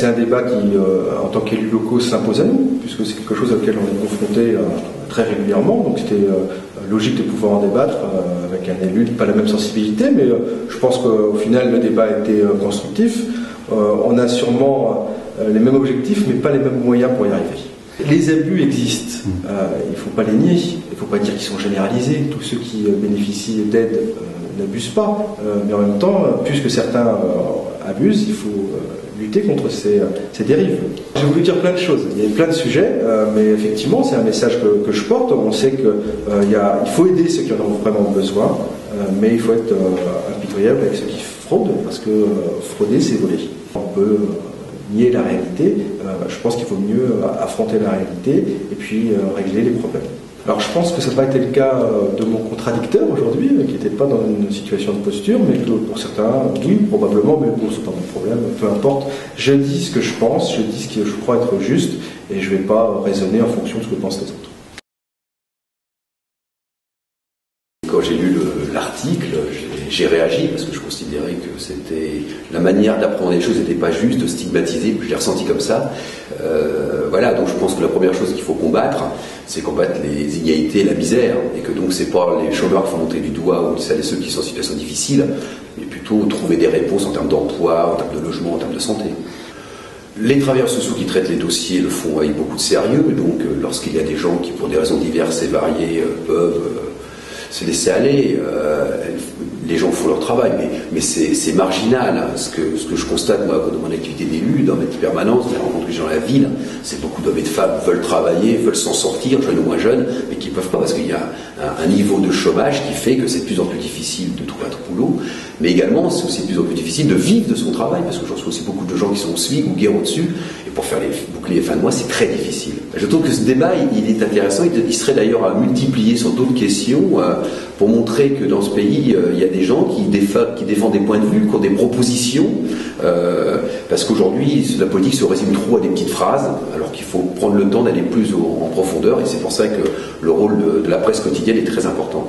c'est un débat qui, en tant qu'élus locaux, s'impose à nous, puisque c'est quelque chose auquel on est confronté très régulièrement. Donc c'était logique de pouvoir en débattre avec un élu, pas la même sensibilité, mais je pense qu'au final le débat a été constructif. On a sûrement les mêmes objectifs, mais pas les mêmes moyens pour y arriver. Les abus existent, il ne faut pas les nier, il ne faut pas dire qu'ils sont généralisés. Tous ceux qui bénéficient d'aide n'abusent pas, mais en même temps, puisque certains abusent, il faut lutter contre ces dérives. J'ai voulu dire plein de choses, il y a plein de sujets, mais effectivement c'est un message que je porte. On sait qu'il faut aider ceux qui en ont vraiment besoin, mais il faut être impitoyable avec ceux qui fraudent, parce que frauder c'est voler. On peut nier la réalité, je pense qu'il vaut mieux affronter la réalité et puis régler les problèmes. Alors je pense que ça n'a pas été le cas de mon contradicteur aujourd'hui, qui n'était pas dans une situation de posture, mais que pour certains, oui, probablement, mais bon, c'est pas mon problème, peu importe. Je dis ce que je pense, je dis ce que je crois être juste, et je ne vais pas raisonner en fonction de ce que pensent les autres. Quand j'ai lu l'article, j'ai réagi parce que je considérais que c'était la manière d'apprendre les choses n'était pas juste, de stigmatiser, je l'ai ressenti comme ça. Voilà, donc je pense que la première chose qu'il faut combattre, c'est combattre les inégalités et la misère, et que donc c'est pas les chômeurs qui font monter du doigt ou celles et ceux qui sont en situation difficile, mais plutôt trouver des réponses en termes d'emploi, en termes de logement, en termes de santé. Les travailleurs sociaux qui traitent les dossiers le font avec beaucoup de sérieux, donc lorsqu'il y a des gens qui, pour des raisons diverses et variées, peuvent se laisser aller, les gens font leur travail, mais c'est marginal. Hein. Ce que je constate, moi, dans mon activité d'élu, dans mes permanences, dans les rencontres que j'ai dans la ville, c'est beaucoup d'hommes et de femmes veulent travailler, veulent s'en sortir, jeunes ou moins jeunes, mais qui ne peuvent pas parce qu'il y a un niveau de chômage qui fait que c'est de plus en plus difficile de trouver un boulot, mais également c'est aussi de plus en plus difficile de vivre de son travail, parce que j'en reçois aussi beaucoup de gens qui sont au SMIC ou guère au-dessus, et pour faire boucler les fins de mois, c'est très difficile. Je trouve que ce débat, il est intéressant, il serait d'ailleurs à multiplier sur d'autres questions, pour montrer que dans ce pays, il y a des gens qui défendent des points de vue, qui ont des propositions, parce qu'aujourd'hui, la politique se résume trop à des petites phrases, alors qu'il faut prendre le temps d'aller plus en profondeur, et c'est pour ça que le rôle de la presse quotidienne est très important.